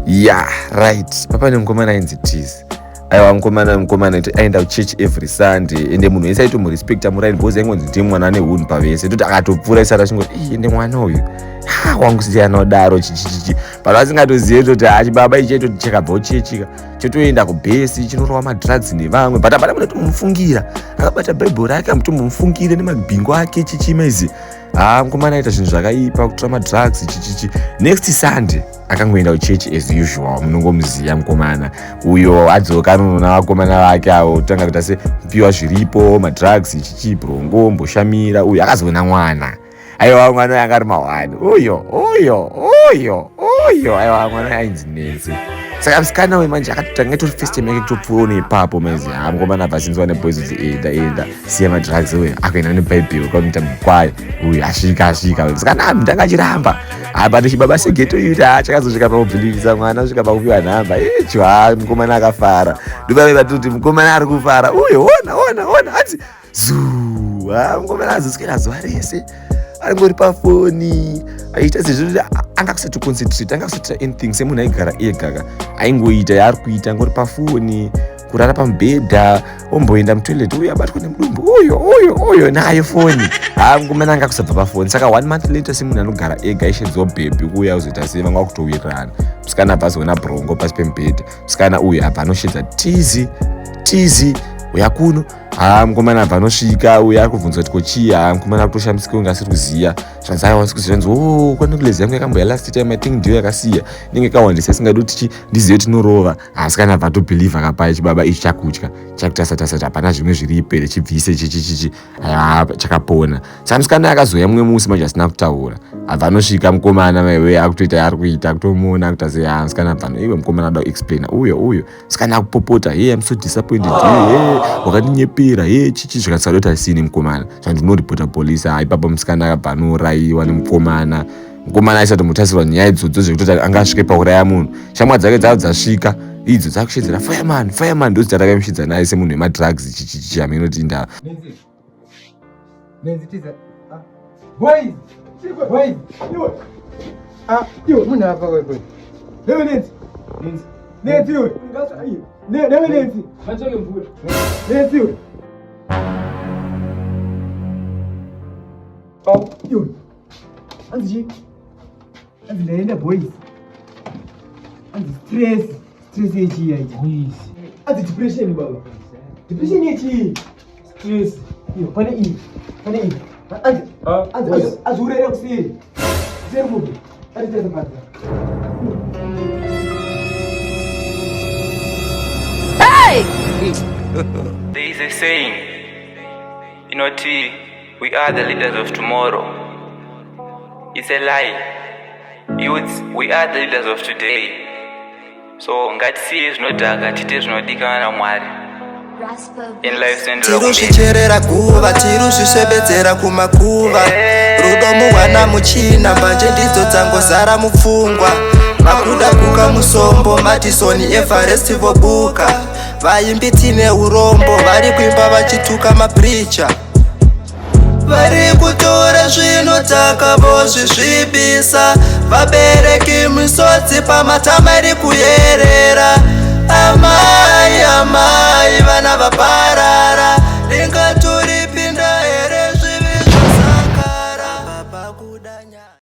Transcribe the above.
Yeah, right. Papa nemukomana ainzi Tizi. Aiwa mukomana aenda kuchechi every Sunday ende munhu wese aitomurespecta muraini because aingonzi ndiye mwana ane hunhu pavese toti akatopfuura isara chingoti ende mwana uyu wangu siyana odaro chichichichi pano asingatozive toti chibaba ichi chaitoti chakabva kuchechi chotoenda kubhesi chinorova madrugs nevamwe but apana munotomufungira akabata bhaibheri ake amutombomufungire nemabhingo ake chichimezi mukomana aita zvinhu zvakaipa kutora madrugs chichichi. Next Sunday akangoenda kuchechi as usual, munongomuziva mukomana uyo adzoka anoona vakomana vake avo tanga kuita semupiwa zviripo madrugs chichi brongo mboshamira uyo akazoona mwana aiwa mwana uyo anga ari mahwani uyo aiwa mwana ainzi Nenzi. Saka musikana uyu manje akatotanga itori first time yake kutopfuura ipapo mezi mukomana abva asinzwa neboys kuti enda siya madrugs uyu akuenda nebhaibheri kwakuita mukwayo uyu asvika musikana mutanga achiramba but chibaba segeto yuti chakazosvika pamubhilivisa mwana asvika pakupiwa nhamba mukomana akafara ndopavati kuti mukomana ari kufara uyo ona hanzi zuu mukomana azoswera zuva rese angori pafoni aita sezvo anga kusati concentrate anga kusati anything semunhu aigara ega aingoita yaari kuita angori pafoni kurara pamubhedha omboenda mutoilet uyo abatwa nemudumbu uyo nayo foni mukomana anga kusabva pafoni. Saka 1 month later semunhu anogara ega aishedzwa bhebhi kuuya uzoita sei vanga kutowirirana musikana abva azoona brongo pasi pemubhedha musikana uyu abva anoshedza tizi uya kuno mukomana abva anosvika uya ari kubvunzwa kuti kochii mukomana ari kutoshamisika unge asiri kuziva zvanzi aiwasi kuziva nzi kwanokulezi yangu yakamboya last time I think ndiyo yakasiya inenge kawandisa isingadi kuti ndizive tinorova musikana abva atobhilivha kapaya chibaba ichi chakutya chakutasata hapana zvimwe zviri ipere chibvise chichichichi chakapona. Saka musikana akazoya mumwe musi manje asina kutaura abva anosvika mukomana maiwe akutoita yaari kuita kutomuona kuita sei musikana abva iwe mukomana ada kuexplaina uyo musikana akupopota I'm so disappointed wakandinyepa chichi zvikasadota sini mukomana zvandinoreporta polisi ipapo musikana akabva anoraiwa nemukomana aisati mutasirwa nyaya idzodzo zvekutoti anga asvike pauraya munhu. Shamwa dzake dzavo dzasvika idzo dzakushedzera fireman ndozita rakamusvidza naye semunhu wemadrugs chichichi aminoti indaa Anzi boys. Anzi stress yechi yaiti. Boys. Anzi depression baba. Depression yechi. Stress. Yo, pane i. Anzi azurere kusiri. Zero move. Anzi tesa pata. Hey! There is a saying, T, we are the leaders of tomorrow. It's a lie. Youths, we are the leaders of today. So, ngatisiye zvinodhaka tite zvinodikanwa naMwari. In life sendera tiruzvicherera guva tiruzvisvebedzera kumakuva rudo muhwana muchina mbanje ndidzo dzangozara mupfungwa makuda kuka musombo Madison Everest vobuka vaimbi tine urombo vari kuimba vachituka mapreacher vari kutora zvinotaka vozvisvibisa vabereki misodzi pamatama iri kuyerera amai vana vapai